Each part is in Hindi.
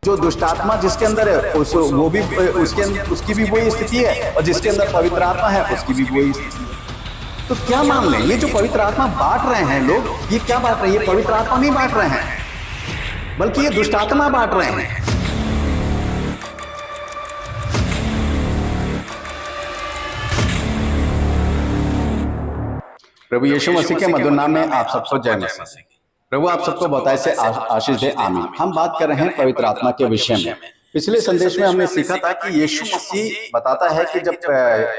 जो दुष्टात्मा जिसके अंदर है वो भी उसकी भी वही स्थिति है, और जिसके अंदर पवित्र आत्मा है उसकी भी वही स्थिति है। तो क्या मान लें, ये जो पवित्र आत्मा बांट रहे हैं लोग, ये क्या बांट रहे हैं? ये पवित्र आत्मा नहीं बांट रहे हैं, बल्कि ये दुष्टात्मा बांट रहे हैं। प्रभु यीशु मसीह के मधुर नाम में आप सबको जय मसीह। प्रभु आप सबको बताए से आशीष दे, आमीन। हम बात कर रहे हैं पवित्र आत्मा के विषय में। पिछले संदेश में हमने सीखा था कि यीशु मसीह बताता है कि जब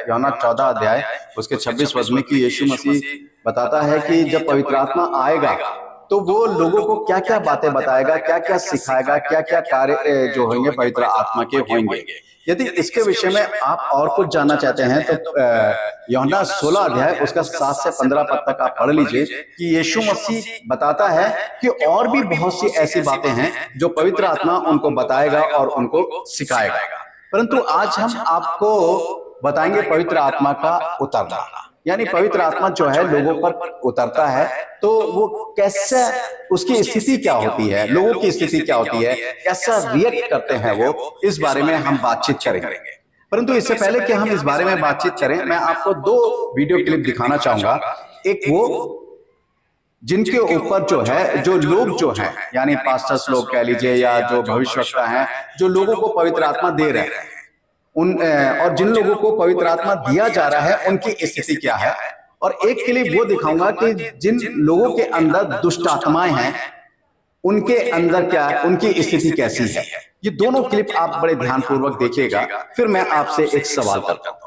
यूहन्ना 14 अध्याय उसके 26 वचन में कि यीशु मसीह बताता है कि जब पवित्र आत्मा आएगा तो वो लोगों को क्या क्या बातें बताएगा, क्या क्या सिखाएगा, क्या क्या कार्य जो होंगे पवित्र आत्मा के होंगे। यदि इसके विषय में आप और कुछ जानना चाहते हैं तो यूहन्ना 16 अध्याय उसका 7 से 15 पद तक आप पढ़ लीजिए कि यीशु मसीह बताता है कि और भी बहुत सी ऐसी बातें हैं जो पवित्र आत्मा उनको बताएगा और उनको सिखाएगा। परंतु आज हम आपको बताएंगे पवित्र आत्मा का उतरना, यानी पवित्र आत्मा जो है लोगों पर उतरता है तो वो कैसे, उसकी स्थिति क्या होती है, लोगों की स्थिति क्या होती है, कैसा रिएक्ट करते हैं वो, इस बारे में हम बातचीत करेंगे। परंतु इससे पहले कि हम इस बारे में बातचीत करें, मैं आपको 2 वीडियो क्लिप दिखाना चाहूंगा। एक वो जिनके ऊपर जो है जो लोग जो हैं, यानी पास्टर्स लोग कह लीजिए या जो भविष्यवक्ता हैं, जो लोगों को पवित्र आत्मा दे रहे हैं उन और जिन लोगों को पवित्र आत्मा दिया जा रहा है उनकी स्थिति क्या है। और एक क्लिप वो दिखाऊंगा कि जिन लोगों के अंदर दुष्ट आत्माएं हैं उनके अंदर क्या है, उनकी स्थिति कैसी है। ये दोनों क्लिप आप बड़े ध्यानपूर्वक देखिएगा, फिर मैं आपसे एक सवाल करता हूं।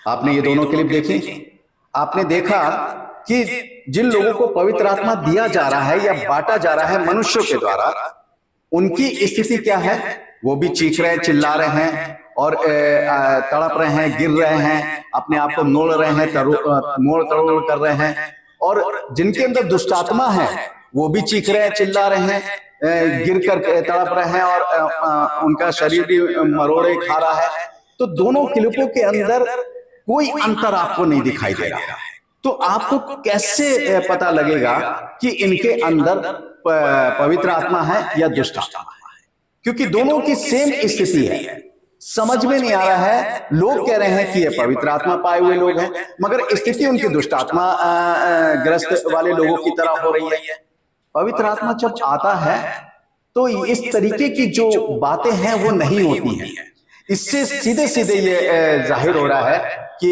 आपने ये दोनों क्लिप देखी, आपने देखा कि जिन लोगों को पवित्र आत्मा दिया जा रहा है या बांटा जा रहा है मनुष्यों के द्वारा, उनकी स्थिति क्या है। वो भी चीख रहे हैं, चिल्ला रहे हैं और तड़प रहे हैं, गिर रहे हैं, अपने आप को मोड़ रहे हैं, मोड़ तड़ोड़ कर रहे हैं। और जिनके अंदर दुष्ट आत्मा है वो भी चीख रहे हैं, चिल्ला रहे हैं, गिर कर तड़प रहे हैं और उनका शरीर भी मरोड़े खा रहा है। तो दोनों क्लिपों के अंदर कोई अंतर आपको नहीं दिखाई दे रहा है। तो आपको कैसे पता लगेगा कि इनके अंदर पवित्र आत्मा है या दुष्ट आत्मा है? क्योंकि दोनों की सेम स्थिति है, समझ में नहीं आ रहा है। लोग कह रहे हैं कि ये पवित्र आत्मा पाए हुए लोग हैं, मगर स्थिति उनकी दुष्ट आत्मा ग्रस्त वाले लोगों की तरह हो रही है। पवित्र आत्मा जब आता है तो इस तरीके की जो बातें हैं वो नहीं होती हैं। इससे सीधे सीधे ये जाहिर हो रहा है कि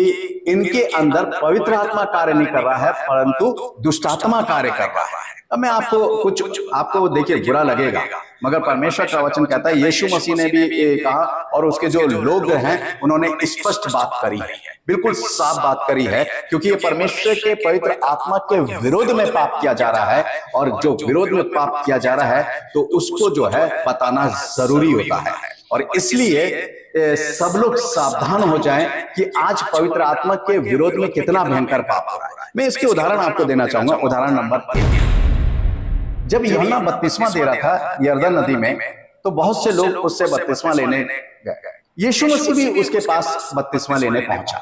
इनके अंदर पवित्र आत्मा कार्य नहीं कर रहा है, परंतु दुष्ट आत्मा कार्य कर रहा है। अब मैं आपको देखिए बुरा लगेगा, मगर परमेश्वर का वचन कहता है, यीशु मसीह ने भी कहा और उसके जो लोग हैं उन्होंने स्पष्ट बात करी है, बिल्कुल साफ बात करी है। क्योंकि ये परमेश्वर के पवित्र आत्मा के विरोध में पाप किया जा रहा है, और जो विरोध में पाप किया जा रहा है तो उसको जो है बताना जरूरी होता है। और इसलिए सब लोग सावधान हो जाएं कि आज पवित्र आत्मा के विरोध में कितना भयंकर पाप हो रहा है। मैं इसके उदाहरण आपको देना चाहूंगा। उदाहरण नंबर 1, जब यूहन्ना बपतिस्मा दे रहा था यरदन नदी में, तो बहुत से लोग उससे बपतिस्मा लेने गए। यीशु मसीह भी उसके पास बपतिस्मा लेने पहुंचा,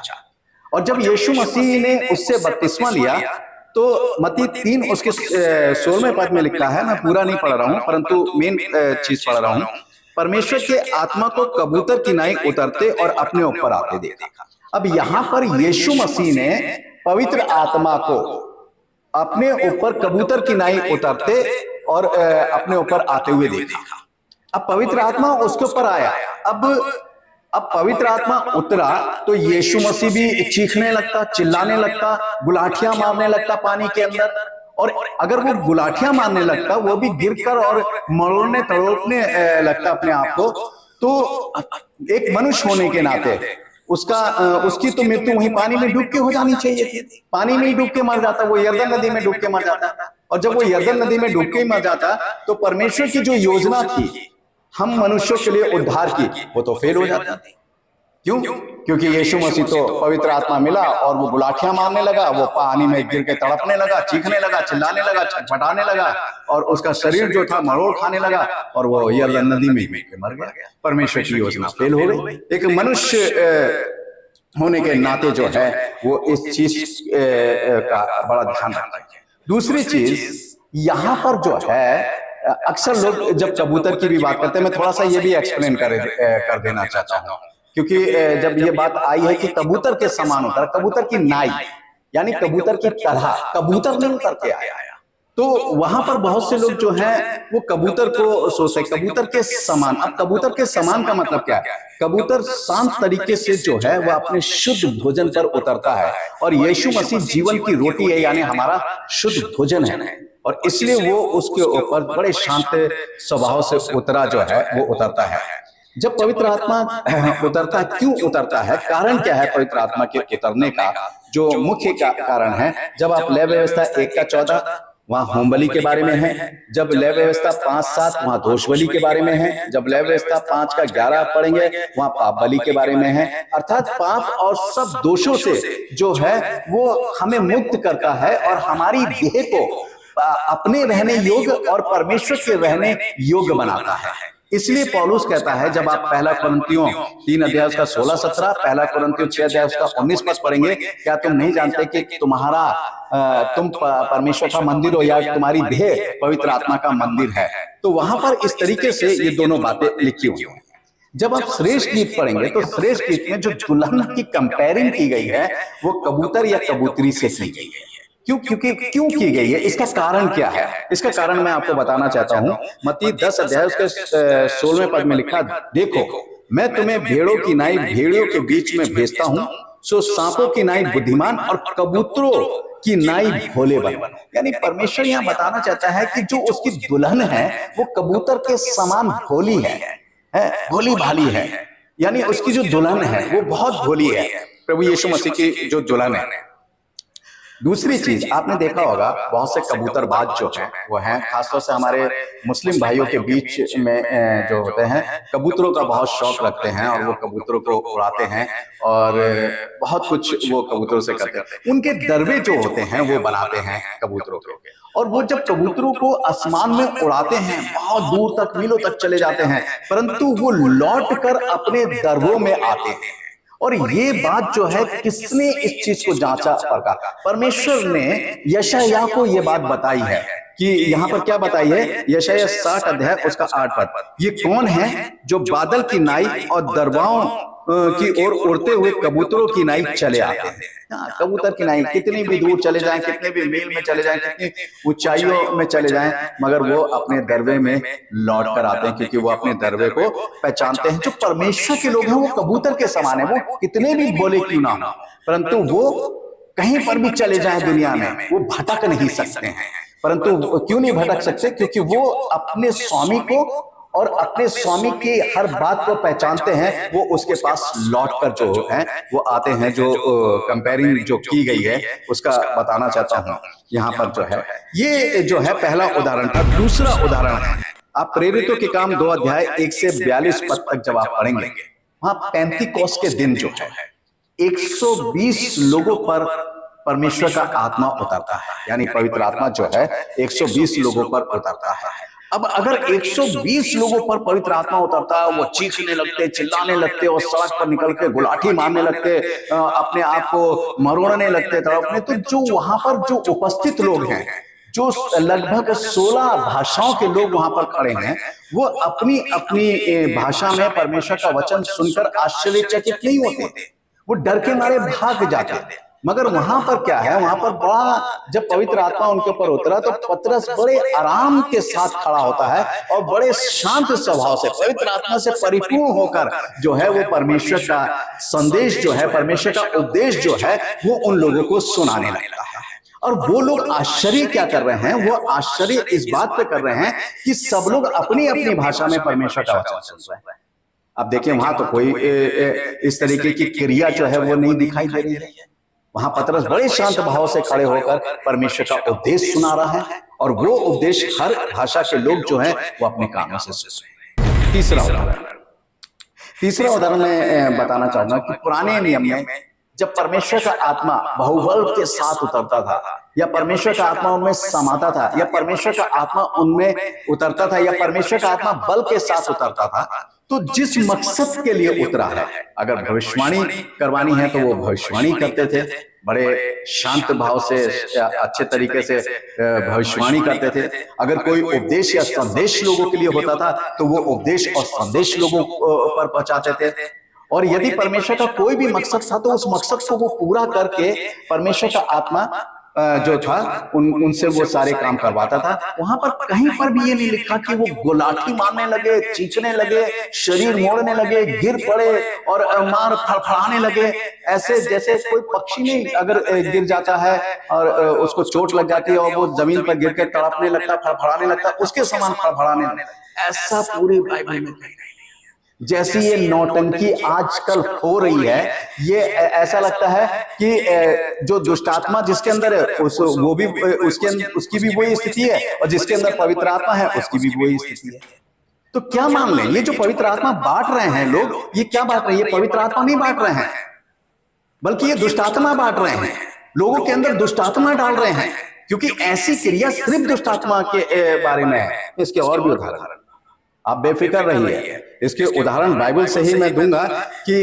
और जब यीशु मसीह ने उससे बपतिस्मा लिया तो मत्ती 3 उसके 16वें पद में लिखा है, मैं पूरा नहीं पढ़ रहा हूं परंतु मेन चीज पढ़ रहा हूं परमेश्वर के आत्मा को कबूतर की नाई उतरते और अपने ऊपर आते देखा। अब यहां पर यीशु मसीह ने पवित्र आत्मा को अपने ऊपर कबूतर की नाई उतरते और अपने ऊपर आते हुए देखा। अब पवित्र आत्मा उसके ऊपर आया। अब पवित्र आत्मा उतरा तो यीशु मसीह भी चीखने लगता, चिल्लाने लगता, गुलाटियां मारने लगता पानी के अंदर। और अगर वो गुलाटियां मारने लगता, वो भी गिरकर और मरोड़ने तड़ोड़ने लगता अपने आप को, तो एक मनुष्य होने के नाते उसकी तो मृत्यु वहीं पानी में डूब के हो जानी चाहिए थी। पानी में ही डूब के मर जाता, वो यरदन नदी में डूब के मर जाता। और जब वो यरदन नदी में डूब के मर जाता, तो परमेश्वर की जो योजना थी हम मनुष्यों के लिए उद्धार की, वो तो फेल हो जाती। क्यों? क्योंकि यीशु मसीह तो पवित्र आत्मा मिला और वो गुलाटियां मारने लगा, वो पानी में गिर के तड़पने लगा, चीखने लगा, चिल्लाने लगा, छटपटाने लगा, और उसका शरीर जो था मरोड़ खाने लगा और वो यरदन नदी में मर गया। परमेश्वर की योजना फेल हो गई। एक मनुष्य होने के नाते जो है वो इस चीज का बड़ा ध्यान रखना है। दूसरी चीज यहां पर जो है, अक्सर लोग जब कबूतर की भी बात करते हैं, मैं थोड़ा सा ये भी एक्सप्लेन कर देना चाहता हूं, क्योंकि जब ये बात आई है कि कबूतर के समान होता है, कबूतर की नाई यानी कबूतर की तरह, कबूतर नहीं उतर के आया, तो वहां पर बहुत से लोग जो हैं वो कबूतर को सोचते कबूतर के समान। अब कबूतर के समान का मतलब क्या है? कबूतर शांत तरीके से जो है वह अपने शुद्ध भोजन पर उतरता है, और यीशु मसीह जीवन की रोटी है, यानी हमारा शुद्ध भोजन है, और इसलिए वो उसके ऊपर बड़े शांत स्वभाव से उतरा जो है वो उतरता है। जब पवित्र आत्मा उतरता है, क्यों उतरता है, कारण क्या है पवित्र आत्मा के उतरने का? जो मुख्य कारण है, जब आप लेव व्यवस्था 1:14 वहां होम बलि के बारे में है, जब लेव व्यवस्था 5:7 वहां दोष बलि के बारे में है, जब लेव व्यवस्था 5:11 पढ़ेंगे वहां पाप बलि के बारे में है। अर्थात पाप और सब दोषों से जो है वो हमें मुक्त करता है और हमारी देह को अपने रहने योग्य और परमेश्वर के रहने योग्य बनाता है। इसलिए पौलुस कहता है, जब आप पहला कुरिन्थियों 3 उसका 16-17, पहला कुरिन्थियों 6 उसका 19 पद पढ़ेंगे, क्या तुम नहीं जानते कि तुम परमेश्वर का मंदिर हो या तुम्हारी देह पवित्र आत्मा का मंदिर है? तो वहां पर इस तरीके से ये दोनों बातें लिखी हुई हैं। जब आप श्रेष्ठ गीत पढ़ेंगे तो श्रेष्ठ गीत में जो दुल्हन की कंपेयरिंग की गई है वो कबूतर या कबूतरी से की गई है। क्यों की गई है? इसका कारण क्या है? इसका कारण मैं आपको बताना चाहता हूं। मत्ती 10 उसके 16वें पद में लिखा, देखो मैं तुम्हें भेड़ों की नाई भेड़ियों के बीच में भेजता हूं, सो सांपों की नाई बुद्धिमान और कबूतरों की नाई भोले बनो। यानी परमेश्वर यहां बताना चाहता है कि जो उसकी दुल्हन है वो कबूतर के समान भोली है, भोली भाली है, यानी उसकी जो दुल्हन है वो बहुत भोली है, प्रभु यीशु मसीह की जो दुल्हन है। दूसरी चीज आपने देखा होगा, बहुत से कबूतरबाज जो हैं वो हैं, खासतौर से हमारे मुस्लिम भाइयों के बीच में जो होते हैं, कबूतरों का बहुत शौक रखते हैं और वो कबूतरों को उड़ाते हैं और बहुत कुछ वो कबूतरों से करते हैं। उनके दरवे जो होते हैं वो बनाते हैं कबूतरों के, और वो जब कबूतरों को आसमान में उड़ाते हैं बहुत दूर तक, मीलों तक चले जाते हैं, परंतु वो लौट कर अपने दरवों में आते हैं। और ये बात जो है, किसने इस चीज को जांचा परखा? परमेश्वर ने यशायाह को ये बात बताई है कि यहाँ पर क्या बताई है? यशायाह 60 उसका 8 पद, ये कौन है जो बादल की नाई और दरवाओं की ओर उड़ते हुए कबूतरों की नाई चले आते हैं? कबूतर की नाई कितनी भी दूर चले जाएं, कितने भी मील में चले जाएं, कितनी ऊंचाइयों में चले जाएं, मगर वो अपने दरवे में लौट कर आते हैं, क्योंकि वो अपने दरवे को पहचानते हैं। जो परमेश्वर के लोग हैं वो कबूतर के समान है, वो कितने भी भोले क्यों ना हो, परंतु वो कहीं पर भी चले जाएं दुनिया में वो भटक नहीं सकते हैं। परंतु क्यों नहीं भटक सकते? क्योंकि वो अपने स्वामी को और अपने स्वामी की हर बात को पहचानते हैं, वो उसके पास लौट कर जो है वो आते हैं। जो कंपेयरिंग जो की गई है उसका बताना चाहता हूं यहाँ पर जो है, ये जो है पहला उदाहरण था। दूसरा उदाहरण है, आप प्रेरितों के काम 2 1 से 42 पद तक जब आप पढ़ेंगे, वहां पेंतीकोस्त के दिन जो है 120 लोगों पर परमेश्वर का आत्मा उतरता है, यानी पवित्र आत्मा जो है 120 लोगों पर उतरता है। अब अगर 120 लोगों पर पवित्र आत्मा उतरता है, वो चीखने लगते, चिल्लाने लगते और सड़क पर निकल के गुलाठी मारने लगते, अपने आप को मरोड़ने लगते तड़पने, तो जो वहां पर जो उपस्थित लोग हैं, जो लगभग 16 भाषाओं के लोग वहां पर खड़े हैं, वो अपनी अपनी भाषा में परमेश्वर का वचन सुनकर आश्चर्यचकित नहीं होते, वो डर के मारे भाग जाते। मगर वहां पर क्या है, वहां पर बड़ा, जब पवित्र आत्मा उनके ऊपर उतरा तो पतरस बड़े आराम के साथ खड़ा होता है और बड़े शांत स्वभाव से पवित्र आत्मा से परिपूर्ण होकर जो है वो परमेश्वर का संदेश जो है, परमेश्वर का उपदेश जो है वो उन लोगों को सुनाने लगता है। और वो लोग आश्चर्य क्या कर रहे हैं, वो आश्चर्य इस बात पे कर रहे हैं कि सब लोग अपनी अपनी भाषा में परमेश्वर का वचन सुन रहे हैं। अब देखिए वहां तो कोई इस तरीके की क्रिया जो है वो नहीं दिखाई दे रही है। वहां पतरस बड़े शांत भाव से खड़े होकर परमेश्वर का उपदेश सुना रहा है और वो उपदेश हर भाषा के लोग जो हैं वो अपने कानों से सुन रहे हैं। तीसरा उदाहरण मैं बताना चाहूंगा कि पुराने नियम में जब परमेश्वर का आत्मा बहुबल के साथ उतरता था, या परमेश्वर का आत्मा उनमें समाता था, या परमेश्वर का आत्मा उनमें उतरता था, या परमेश्वर का आत्मा बल के साथ उतरता था, तो जिस मकसद के लिए उतरा है, अगर भविष्यवाणी करवानी है तो वो भविष्यवाणी करते थे, बड़े शांत भाव से अच्छे तरीके से भविष्यवाणी करते थे। अगर कोई उपदेश या संदेश लोगों के लिए होता था तो वो उपदेश और संदेश लोगों पर पहुंचाते थे। और यदि परमेश्वर का कोई भी मकसद था तो उस मकसद को वो पूरा करके परमेश्वर का आत्मा जो था उनसे वो सारे काम करवाता था। वहां पर कहीं पर भी ये नहीं लिखा कि वो गुलाठी मारने लगे, चीखने लगे, शरीर मोड़ने लगे, गिर पड़े और मार फड़फड़ाने लगे, ऐसे जैसे कोई पक्षी नहीं अगर गिर जाता है और उसको चोट लग जाती है और वो जमीन पर गिर के तड़पने लगता, फड़फड़ाने लगता, उसके समान फड़फड़ाने लगता। ऐसा पूरी बाइबल में कहीं नहीं। जैसी ये नौटंकी आजकल हो रही है, ये ऐसा लगता है कि जो दुष्टात्मा जिसके अंदर है वो भी उसकी भी वही स्थिति है, और जिसके अंदर पवित्र आत्मा है उसकी भी वही स्थिति है। तो क्या मान लें, ये जो पवित्र आत्मा बांट रहे हैं लोग, ये क्या बांट रहे हैं? ये पवित्र आत्मा नहीं बांट रहे हैं, बल्कि ये दुष्टात्मा बांट रहे हैं, लोगों के अंदर दुष्टात्मा डाल रहे हैं, क्योंकि ऐसी क्रिया सिर्फ दुष्टात्मा के बारे में है। इसके और भी उदाहरण आप बेफिक्र रहिए, इसके उदाहरण बाइबल से ही मैं दूंगा कि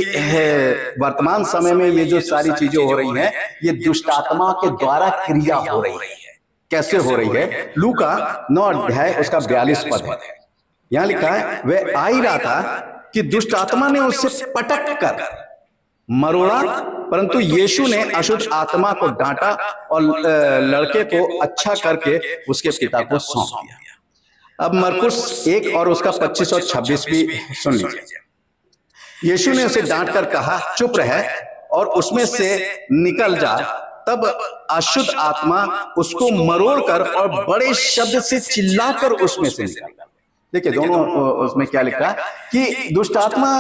वर्तमान समय में ये जो सारी चीजें हो रही हैं, ये दुष्टात्मा के द्वारा क्रिया हो रही है। कैसे हो रही है? लूका 9 अध्याय उसका 42 पद है, यहां लिखा है, वह आ ही रहा था कि दुष्टात्मा ने उससे पटक कर मरोड़ा, परंतु यीशु ने अशुद्ध आत्मा को डांटा और लड़के को अच्छा करके उसके पिता को सौंप दिया। अब मरकुस 1 और उसका 25 और 26 भी सुन लीजिए। यीशु ने उसे डांट कर कहा, चुप रह और उसमें से निकल जा। तब अशुद्ध आत्मा उसको मरोड़ कर और बड़े शब्द से चिल्लाकर उसमें से निकल गया। देखिए दोनों उसमें क्या लिखा कि दुष्ट आत्मा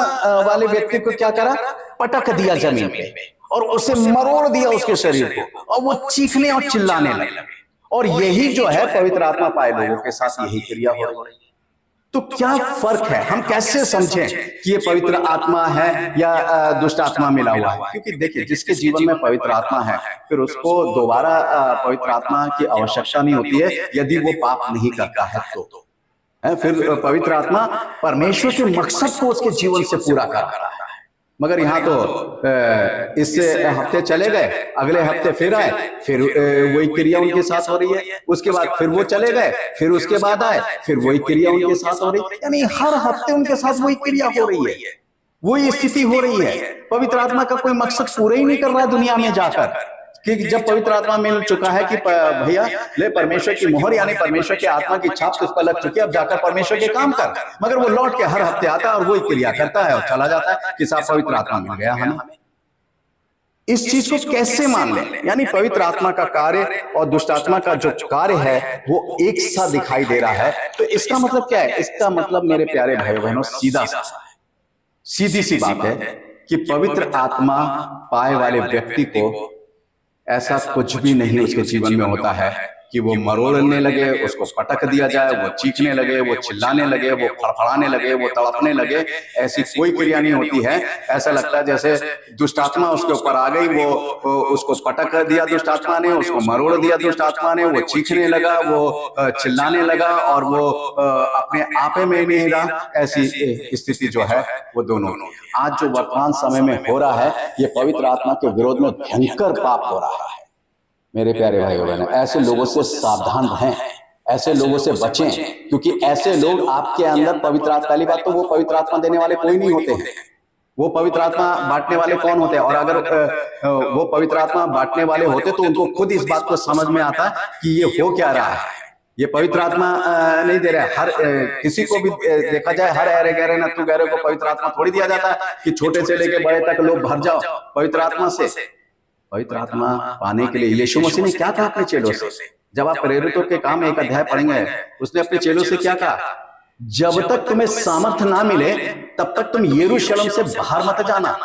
वाले व्यक्ति को क्या करा? पटक दिया जमीन पे और उसे मरोड़ दिया उसके शरीर को, और वो चीखने और चिल्लाने लगे। और यही जो है पवित्र आत्मा पाए लोगों के साथ यही क्रिया हो रही है। तो क्या फर्क है? हम कैसे समझें कि ये पवित्र आत्मा है या दुष्ट आत्मा मिला हुआ है? क्योंकि देखिए जिसके जीवन में पवित्र आत्मा है फिर उसको दोबारा पवित्र आत्मा की आवश्यकता नहीं होती है, यदि वो पाप नहीं करता है तो फिर पवित्र आत्मा परमेश्वर के मकसद को उसके जीवन से पूरा कर रहा है। मगर यहाँ तो इससे हफ्ते चले गए, अगले हफ्ते फिर आए, फिर वही क्रिया उनके साथ हो रही है, उसके बाद फिर वो चले गए, फिर उसके बाद आए, फिर वही क्रिया उनके साथ हो रही है। यानी हर हफ्ते उनके साथ वही क्रिया हो रही है, वही स्थिति हो रही है। पवित्र आत्मा का कोई मकसद पूरा ही नहीं कर रहा है दुनिया में जाकर, कि जब पवित्र आत्मा मिल चुका है कि भैया ले परमेश्वर की मोहर यानी परमेश्वर की आत्मा की छाप उस पर लग चुकी है, अब जाकर परमेश्वर के काम कर। मगर वो लौट के हर हफ्ते आता है और वही क्रिया करता है और चला जाता है कि साहब पवित्र आत्मा मिल गया हमें। इस चीज को कैसे मान लें? यानी पवित्र आत्मा का कार्य और दुष्ट आत्मा का जो कार्य है वो एक सा दिखाई दे रहा है। तो इसका मतलब क्या है? इसका मतलब मेरे प्यारे भाई बहनों सीधी सी बात है कि पवित्र आत्मा पाए वाले व्यक्ति को ऐसा कुछ भी नहीं उसके जीवन में होता है कि वो मरोड़ने लगे, उसको पटक दिया जाए, वो चीखने लगे, वो चिल्लाने लगे, वो फड़फड़ाने लगे, वो तड़पने लगे। ऐसी कोई क्रिया नहीं होती है। ऐसा लगता है जैसे दुष्ट आत्मा उसके ऊपर आ गई, वो उसको पटक दिया दुष्ट आत्मा ने, उसको मरोड़ दिया दुष्ट आत्मा ने, वो चीखने लगा, वो चिल्लाने लगा और वो अपने आपे में नहीं रहा। ऐसी स्थिति जो है वो दोनों आज जो वर्तमान समय में हो रहा है, ये पवित्र आत्मा के विरोध में भयंकर पाप हो रहा है। मेरे प्यारे भाइयों बहनों, ऐसे लोगों से सावधान रहें, ऐसे लोगों से बचें, क्योंकि ऐसे लोग आपके अंदर पवित्र आत्मा, पहली बात तो वो पवित्र आत्मा देने वाले कोई नहीं होते हैं, वो पवित्र आत्मा बांटने वाले कौन होते हैं? और अगर वो पवित्र आत्मा बांटने वाले होते तो उनको खुद इस बात को समझ में आता कि ये हो क्या रहा है, ये पवित्र आत्मा नहीं दे रहा है। हर किसी को भी देखा जाए, हर ऐरे गहरे नत्थु गहरे को पवित्र आत्मा थोड़ी दिया जाता है कि छोटे से लेके बड़े तक लोग भर जाओ पवित्र आत्मा से। पवित्र आत्मा पाने के लिए यीशु मसीह ने क्या कहा अपने चेलों से? जब आप प्रेरितों के काम 1 अध्याय पढ़ेंगे, उसने अपने चेलों से क्या कहा? जब तक तुम्हें सामर्थ ना मिले तब तक तुम यरूशलेम से बाहर मत जाना,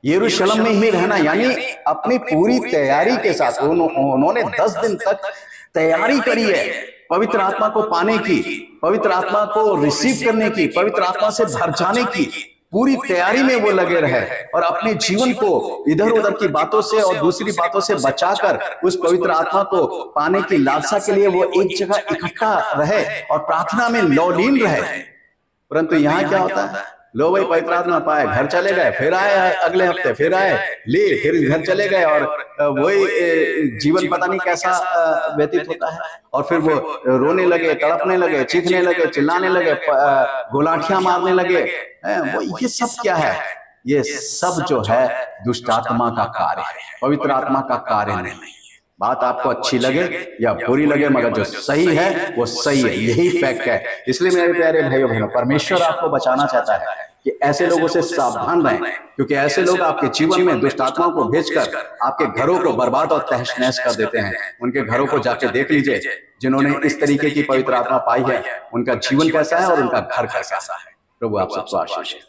यरूशलेम में ही रहना। यानी अपनी पूरी तैयारी के साथ उन्होंने 10 दिन तक तैयारी करी है पवित्र आत्मा को पाने की, पवित्र आत्मा को रिसीव करने की, पवित्र आत्मा से भर जाने की पूरी तैयारी में वो लगे रहे और अपने जीवन को इधर उधर की बातों से और दूसरी बातों से बचाकर उस पवित्र आत्मा को पाने की लालसा के लिए वो एक जगह इकट्ठा रहे और प्रार्थना में लौलीन रहे। परंतु यहाँ क्या होता है? लो भाई पवित्र आत्मा पाए, घर चले गए, फिर आए अगले हफ्ते, फिर आए ले, फिर घर चले गए और वही जीवन पता नहीं कैसा व्यतीत होता है। और फिर वो रोने लगे, तड़पने लगे, चीखने लगे, चिल्लाने लगे, गुलाठियां मारने लगे। वो ये सब क्या है? ये सब जो है दुष्ट आत्मा का कार्य है, पवित्र आत्मा का कार्य नहीं। बात आपको अच्छी लगे या बुरी लगे, मगर जो सही है वो सही है, यही फैक्ट है। इसलिए मेरे प्यारे भाइयों बहनों, परमेश्वर आपको बचाना चाहता है कि ऐसे लोगों से सावधान रहें, क्योंकि ऐसे लोग आपके जीवन में दुष्ट आत्माओं को भेजकर आपके घरों को बर्बाद और तहस नहस कर देते हैं। उनके घरों को जाके देख लीजिए, जिन्होंने इस तरीके की पवित्र आत्मा पाई है, उनका जीवन कैसा है और उनका घर कैसा है। प्रभु आप सबको आशीष दे।